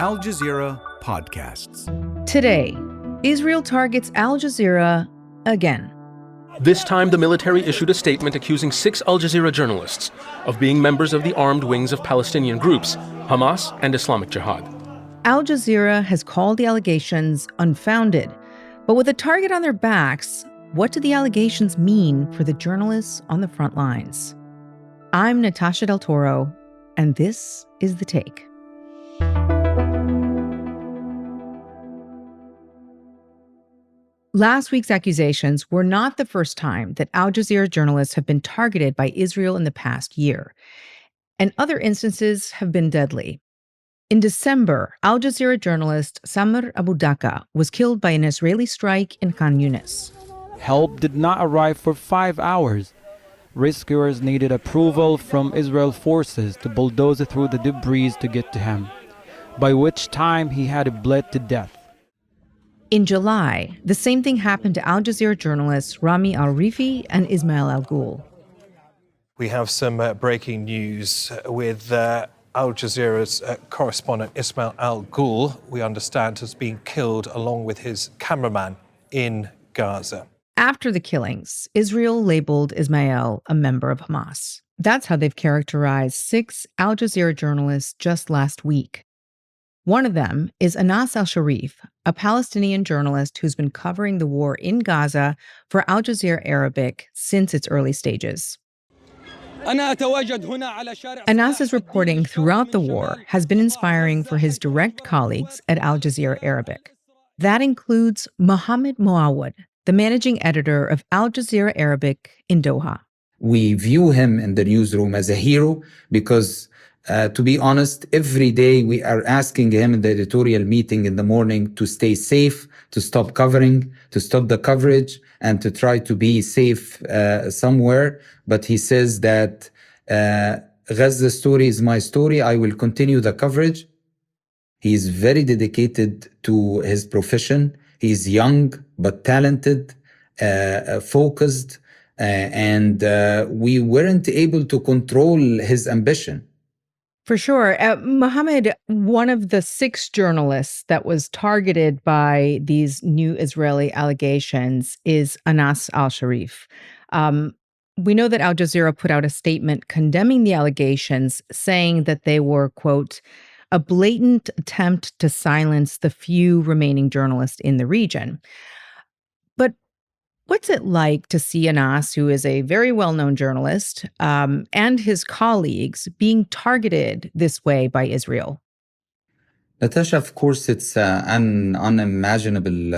Al Jazeera podcasts. Today, Israel targets Al Jazeera again. This time, the military issued a statement accusing 6 Al Jazeera journalists of being members of the armed wings of Palestinian groups, Hamas and Islamic Jihad. Al Jazeera has called the allegations unfounded, but with a target on their backs, what do the allegations mean for the journalists on the front lines? I'm Natasha Del Toro, and this is The Take. Last week's accusations were not the first time that Al Jazeera journalists have been targeted by Israel in the past year, and other instances have been deadly. In December, Al Jazeera journalist Samer Abu Daqqa was killed by an Israeli strike in Khan Yunis. Help did not arrive for 5 hours. Rescuers needed approval from Israel forces to bulldoze through the debris to get to him, by which time he had bled to death. In July, the same thing happened to Al Jazeera journalists Rami Al-Rifi and Ismail Al-Ghul. We have some breaking news with Al Jazeera's correspondent Ismail Al-Ghul, we understand, has been killed along with his cameraman in Gaza. After the killings, Israel labeled Ismail a member of Hamas. That's how they've characterized 6 Al Jazeera journalists just last week. One of them is Anas al-Sharif, a Palestinian journalist who's been covering the war in Gaza for Al Jazeera Arabic since its early stages. Anas's reporting throughout the war has been inspiring for his direct colleagues at Al Jazeera Arabic. That includes Mohamed Moawad, the managing editor of Al Jazeera Arabic in Doha. We view him in the newsroom as a hero because, to be honest, every day we are asking him in the editorial meeting in the morning to stay safe, to stop covering, to stop the coverage, and to try to be safe somewhere. But he says that Gaza's story is my story. I will continue the coverage. He is very dedicated to his profession. He's young but talented, focused, and we weren't able to control his ambition. For sure. Mohamed, one of the 6 journalists that was targeted by these new Israeli allegations is Anas al-Sharif. We know that Al Jazeera put out a statement condemning the allegations, saying that they were, quote, a blatant attempt to silence the few remaining journalists in the region. But what's it like to see Anas, who is a very well-known journalist, and his colleagues being targeted this way by Israel? Natasha, of course, it's an unimaginable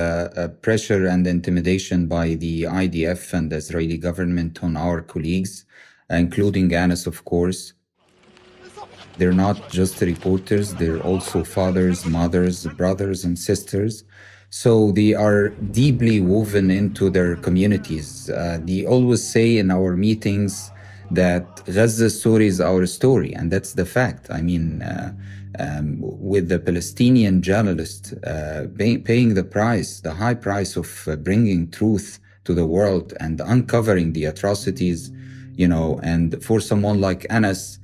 pressure and intimidation by the IDF and the Israeli government on our colleagues, including Anas, of course. They're not just reporters, they're also fathers, mothers, brothers, and sisters. So they are deeply woven into their communities. They always say in our meetings that Gaza's story is our story, and that's the fact. I mean, with the Palestinian journalist paying the price, the high price of bringing truth to the world and uncovering the atrocities, and for someone like Anas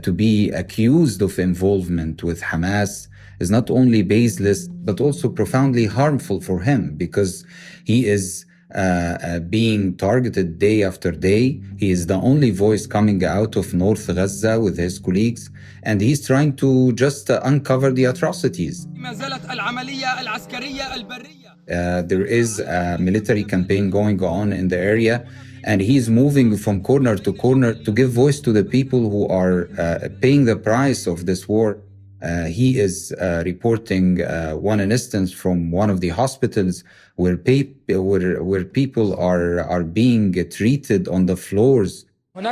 to be accused of involvement with Hamas is not only baseless, but also profoundly harmful for him because he is being targeted day after day. He is the only voice coming out of North Gaza with his colleagues, and he's trying to just uncover the atrocities. There is a military campaign going on in the area, and he's moving from corner to corner to give voice to the people who are paying the price of this war. He is reporting one instance from one of the hospitals where people are being treated on the floors. And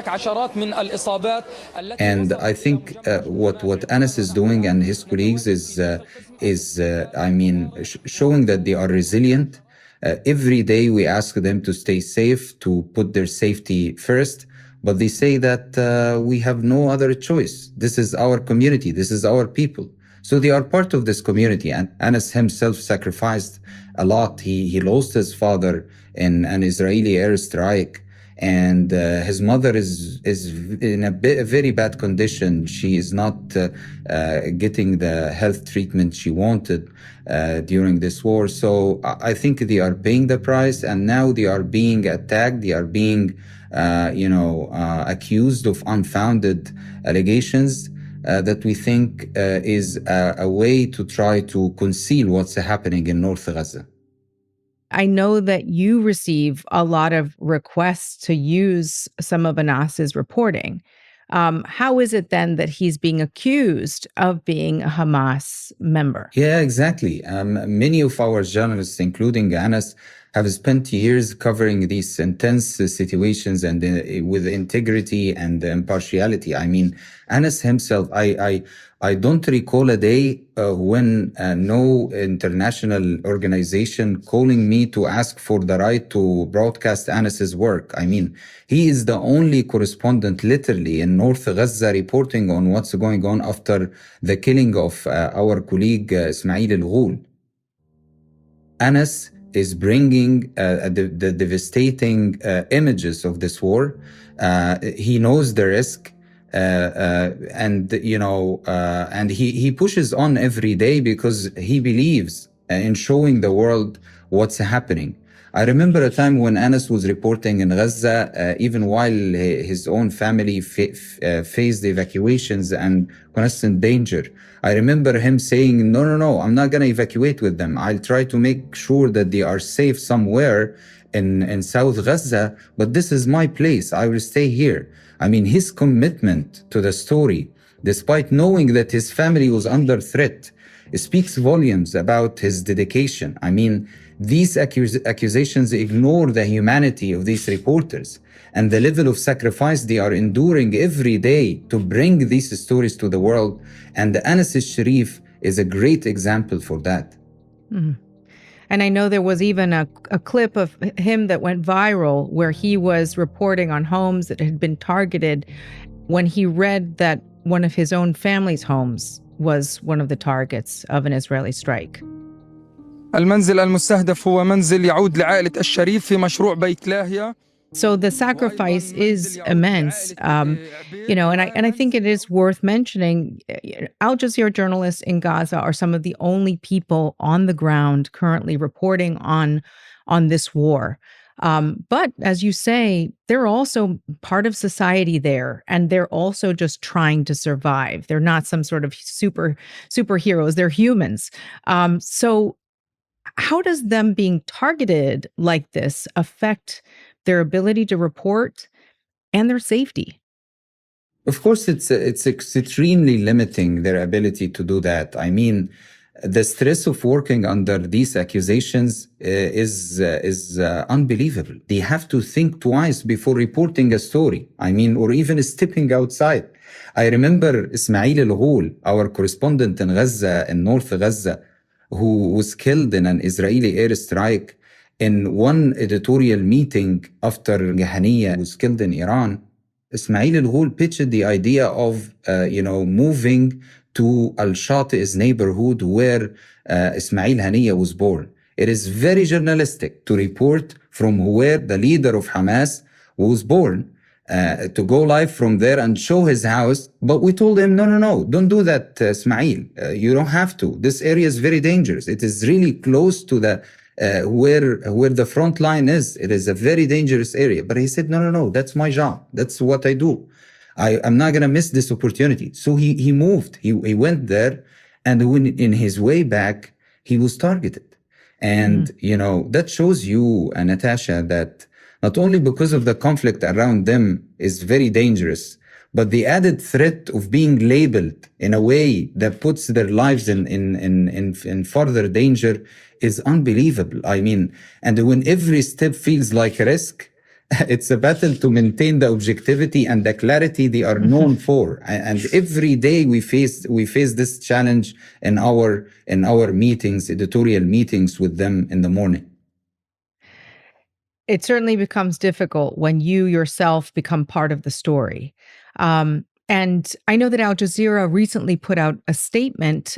I think what Anas is doing and his colleagues is showing that they are resilient. Every day we ask them to stay safe, to put their safety first. But they say that we have no other choice. This is our community. This is our people. So they are part of this community. And Anas himself sacrificed a lot. He lost his father in an Israeli airstrike. and his mother is in a very bad condition. She is not getting the health treatment she wanted during this war. So I think they are paying the price, and now they are being attacked. They are being, accused of unfounded allegations that we think is a way to try to conceal what's happening in North Gaza. I know that you receive a lot of requests to use some of Anas's reporting. How is it then that he's being accused of being a Hamas member? Yeah, exactly. Many of our journalists, including Anas, have spent years covering these intense situations and with integrity and impartiality. I mean, Anas himself, I don't recall a day when no international organization calling me to ask for the right to broadcast Anas's work. I mean, he is the only correspondent literally in North Gaza reporting on what's going on after the killing of our colleague Ismail al-Ghul. Anas is bringing the devastating images of this war. He knows the risk. And he pushes on every day because he believes in showing the world what's happening. I remember a time when Anas was reporting in Gaza, even while his own family faced evacuations and constant danger. I remember him saying, no, I'm not going to evacuate with them. I'll try to make sure that they are safe somewhere in South Gaza, but this is my place. I will stay here. I mean, his commitment to the story, despite knowing that his family was under threat, speaks volumes about his dedication. I mean, these accusations ignore the humanity of these reporters and the level of sacrifice they are enduring every day to bring these stories to the world. And Anas Sharif is a great example for that. Mm-hmm. And I know there was even a clip of him that went viral where he was reporting on homes that had been targeted when he read that one of his own family's homes was one of the targets of an Israeli strike. المنزل المستهدف هو منزل يعود لعائلة الشريف في مشروع بيت لاهيا. So the sacrifice is immense, and I think it is worth mentioning. Al Jazeera journalists in Gaza are some of the only people on the ground currently reporting on this war. But as you say, they're also part of society there, and they're also just trying to survive. They're not some sort of superheroes. They're humans. So how does them being targeted like this affect their ability to report and their safety? Of course, it's extremely limiting their ability to do that. I mean, the stress of working under these accusations is unbelievable. They have to think twice before reporting a story. I mean, or even stepping outside. I remember Ismail al-Ghul, our correspondent in Gaza, in North Gaza, who was killed in an Israeli airstrike. In one editorial meeting after Ghaniya was killed in Iran, Ismail al-Ghul pitched the idea of, moving to Al-Shati's neighborhood where Ismail Haniya was born. It is very journalistic to report from where the leader of Hamas was born, to go live from there and show his house. But we told him, no, don't do that, Ismail. You don't have to. This area is very dangerous. It is really close to the where the front line is. It is a very dangerous area. But he said, no, that's my job. That's what I do. I'm not going to miss this opportunity. So he moved. He went there, and when in his way back, he was targeted. And, that shows you, Natasha, that not only because of the conflict around them is very dangerous, but the added threat of being labeled in a way that puts their lives in further danger is unbelievable. I mean, and when every step feels like a risk, it's a battle to maintain the objectivity and the clarity they are known for. And every day we face this challenge in our meetings, editorial meetings with them in the morning. It certainly becomes difficult when you yourself become part of the story. And I know that Al Jazeera recently put out a statement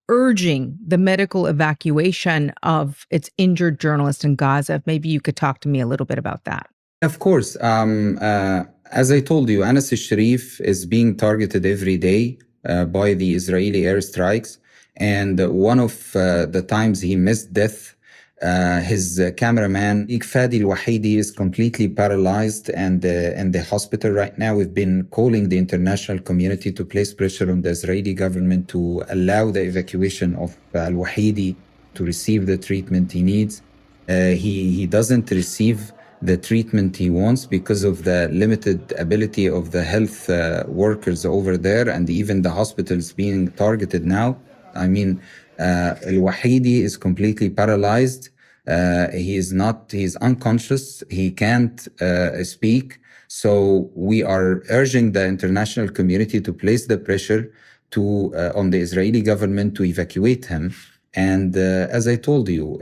urging the medical evacuation of its injured journalist in Gaza. Maybe you could talk to me a little bit about that. Of course. As I told you, Anas al-Sharif is being targeted every day by the Israeli airstrikes. And one of the times he missed death, his cameraman, Fadi al-Wahidi, is completely paralyzed and in the hospital right now. We've been calling the international community to place pressure on the Israeli government to allow the evacuation of al-Wahidi to receive the treatment he needs. He doesn't receive the treatment he wants because of the limited ability of the health workers over there, and even the hospitals being targeted now. I mean, Al-Wahidi is completely paralyzed. He's unconscious. He can't speak. So we are urging the international community to place the pressure on the Israeli government to evacuate him. And as I told you,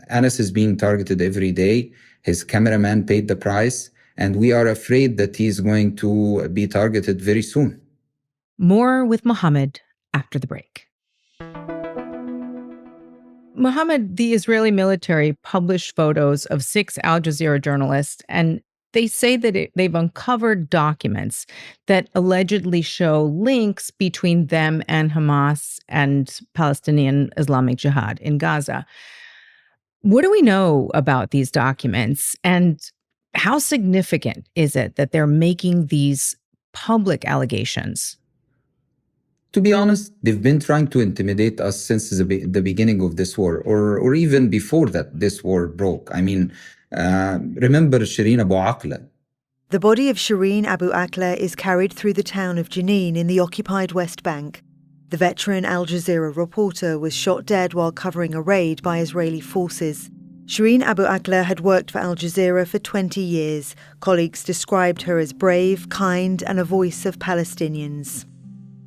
Anas is being targeted every day. His cameraman paid the price, and we are afraid that he's going to be targeted very soon. More with Mohamed after the break. Mohamed, the Israeli military published photos of 6 Al Jazeera journalists, and they say that they've uncovered documents that allegedly show links between them and Hamas and Palestinian Islamic Jihad in Gaza. What do we know about these documents, and how significant is it that they're making these public allegations? To be honest, they've been trying to intimidate us since the beginning of this war, or even before that this war broke. I mean, remember Shireen Abu Akleh? The body of Shireen Abu Akleh is carried through the town of Jenin in the occupied West Bank. The veteran Al Jazeera reporter was shot dead while covering a raid by Israeli forces. Shireen Abu Akleh had worked for Al Jazeera for 20 years. Colleagues described her as brave, kind, and a voice of Palestinians.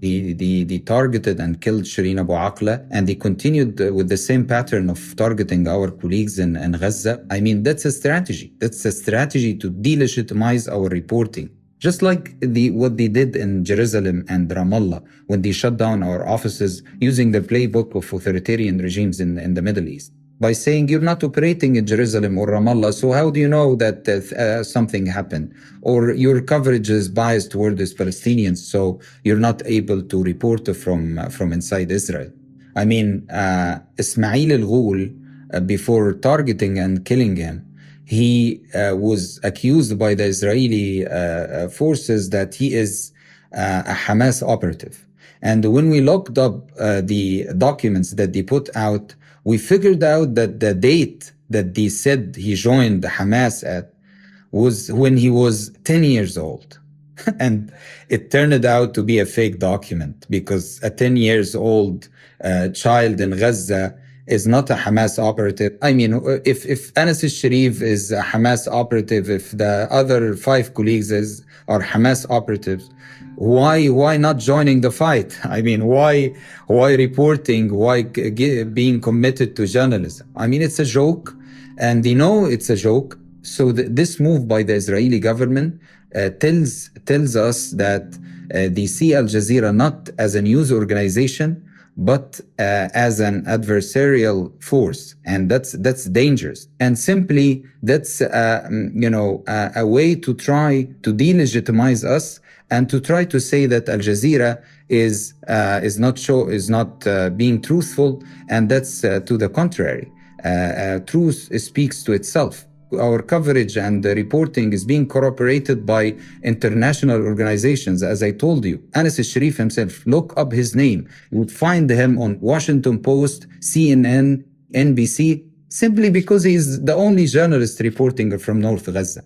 They targeted and killed Shireen Abu Akleh, and they continued with the same pattern of targeting our colleagues in Gaza. I mean, that's a strategy. That's a strategy to delegitimize our reporting. Just like what they did in Jerusalem and Ramallah when they shut down our offices using the playbook of authoritarian regimes in the Middle East. By saying you're not operating in Jerusalem or Ramallah, so how do you know that something happened? Or your coverage is biased toward the Palestinians, so you're not able to report from inside Israel. I mean, Ismail al-Ghul, before targeting and killing him, he was accused by the Israeli forces that he is a Hamas operative. And when we looked up the documents that they put out, we figured out that the date that they said he joined the Hamas at was when he was 10 years old. And it turned out to be a fake document, because a 10 years old child in Gaza is not a Hamas operative. I mean, if Anas al-Sharif is a Hamas operative, if the other 5 colleagues are Hamas operatives, why not joining the fight? I mean, why reporting? Why being committed to journalism? I mean, it's a joke, and they know it's a joke. So this move by the Israeli government tells us that they see Al Jazeera not as a news organization, but as an adversarial force, and that's dangerous. And simply that's a way to try to delegitimize us and to try to say that Al Jazeera is not being truthful, and that's to the contrary. Truth speaks to itself. Our coverage and reporting is being corroborated by international organizations. As I told you, Anas al-Sharif himself, look up his name. You would find him on Washington Post, CNN, NBC, simply because he's the only journalist reporting from North Gaza.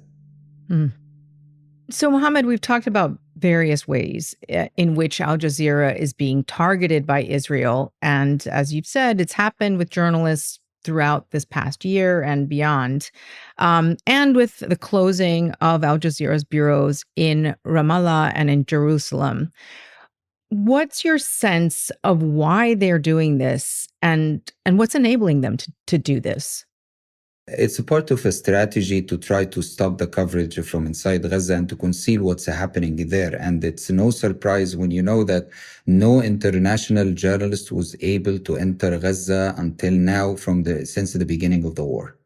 So, Mohamed, we've talked about various ways in which Al Jazeera is being targeted by Israel. And as you've said, it's happened with journalists throughout this past year and beyond. And with the closing of Al Jazeera's bureaus in Ramallah and in Jerusalem. What's your sense of why they're doing this, and what's enabling them to do this? It's a part of a strategy to try to stop the coverage from inside Gaza and to conceal what's happening there. And it's no surprise when you know that no international journalist was able to enter Gaza until now since the beginning of the war.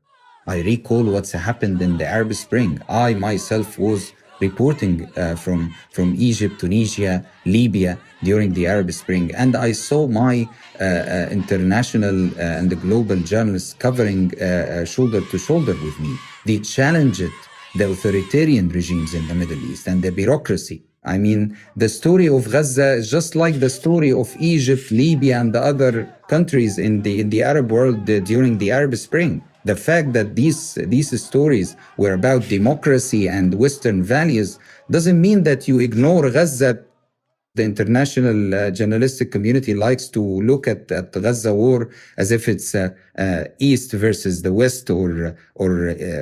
I recall what's happened in the Arab Spring. I myself was reporting from Egypt, Tunisia, Libya during the Arab Spring, and I saw my international and the global journalists covering shoulder to shoulder with me. They challenged the authoritarian regimes in the Middle East and the bureaucracy. I mean, the story of Gaza is just like the story of Egypt, Libya, and the other countries in the Arab world during the Arab Spring. The fact that these stories were about democracy and Western values doesn't mean that you ignore Gaza. The international journalistic community likes to look at the Gaza war as if it's East versus the West or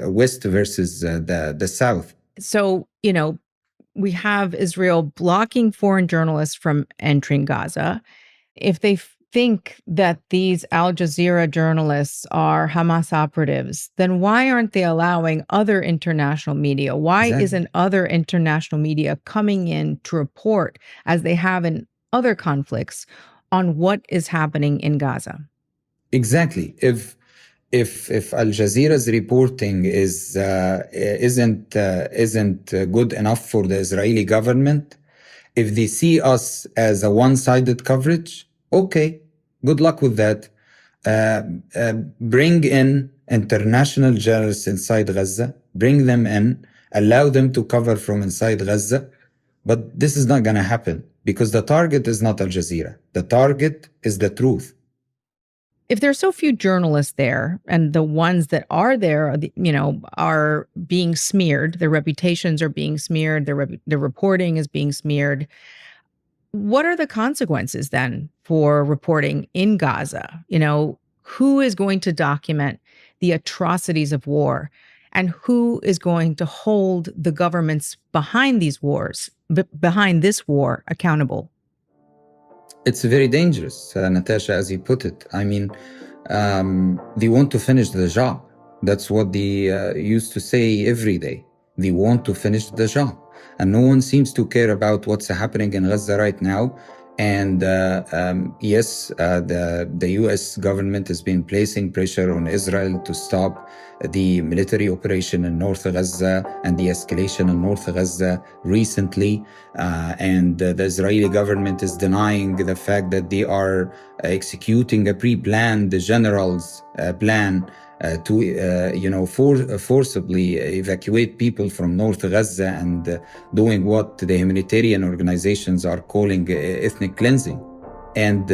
West versus the South. So, we have Israel blocking foreign journalists from entering Gaza. If they think that these Al Jazeera journalists are Hamas operatives, then why aren't they allowing other international media? Why isn't other international media coming in to report, as they have in other conflicts, on what is happening in Gaza? Exactly. If Al Jazeera's reporting isn't good enough for the Israeli government, if they see us as a one-sided coverage, okay, good luck with that. Bring in international journalists inside Gaza, bring them in, allow them to cover from inside Gaza. But this is not going to happen because the target is not Al Jazeera. The target is the truth. If there are so few journalists there, and the ones that are there, are being smeared, their reputations are being smeared, their reporting is being smeared, what are the consequences then for reporting in Gaza? Who is going to document the atrocities of war, and who is going to hold the governments behind these wars, behind this war, accountable? It's very dangerous, Natasha, as you put it. I mean, they want to finish the job. That's what they used to say every day. They want to finish the job. And no one seems to care about what's happening in Gaza right now. And yes, the U.S. government has been placing pressure on Israel to stop the military operation in North Gaza and the escalation in North Gaza recently. And the Israeli government is denying the fact that they are executing a pre-planned general's plan to forcibly evacuate people from North Gaza and doing what the humanitarian organizations are calling ethnic cleansing. And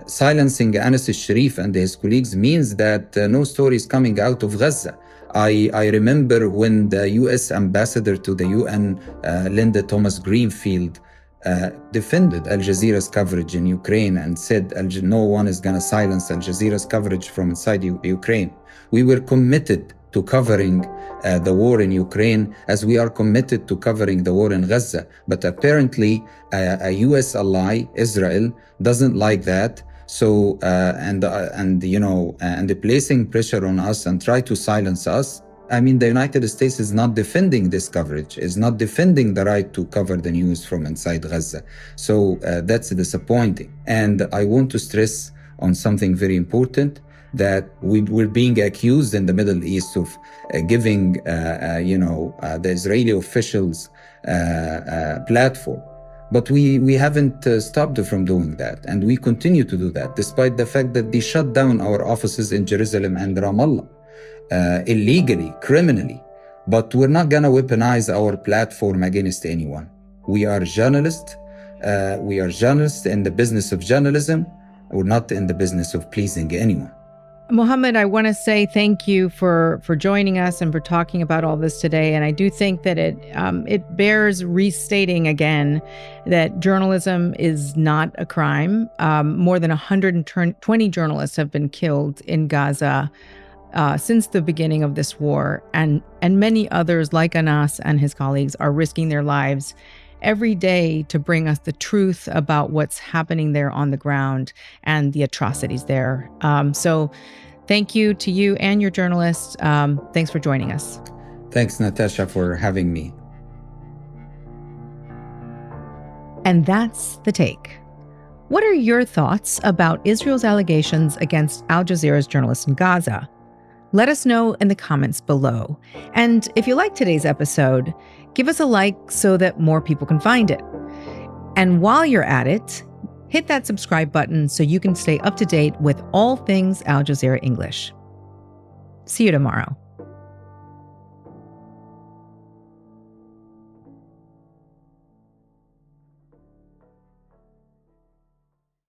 silencing Anas al-Sharif and his colleagues means that no story is coming out of Gaza. I remember when the U.S. ambassador to the UN, Linda Thomas Greenfield, defended Al Jazeera's coverage in Ukraine and said no one is going to silence Al Jazeera's coverage from inside Ukraine. We were committed to covering the war in Ukraine as we are committed to covering the war in Gaza. But apparently a U.S. ally, Israel, doesn't like that. So, and placing pressure on us and try to silence us. I mean, the United States is not defending this coverage, is not defending the right to cover the news from inside Gaza. So that's disappointing. And I want to stress on something very important, that we're being accused in the Middle East of giving, the Israeli officials platform. But we haven't stopped from doing that. And we continue to do that, despite the fact that they shut down our offices in Jerusalem and Ramallah. Illegally, criminally. But we're not going to weaponize our platform against anyone. We are journalists. We are journalists in the business of journalism. We're not in the business of pleasing anyone. Mohamed, I want to say thank you for joining us and for talking about all this today. And I do think that it bears restating again that journalism is not a crime. More than 120 journalists have been killed in Gaza since the beginning of this war, and many others like Anas and his colleagues are risking their lives every day to bring us the truth about what's happening there on the ground and the atrocities there. So thank you to you and your journalists. Thanks for joining us. Thanks, Natasha, for having me. And that's The Take. What are your thoughts about Israel's allegations against Al Jazeera's journalists in Gaza? Let us know in the comments below. And if you like today's episode, give us a like so that more people can find it. And while you're at it, hit that subscribe button so you can stay up to date with all things Al Jazeera English. See you tomorrow.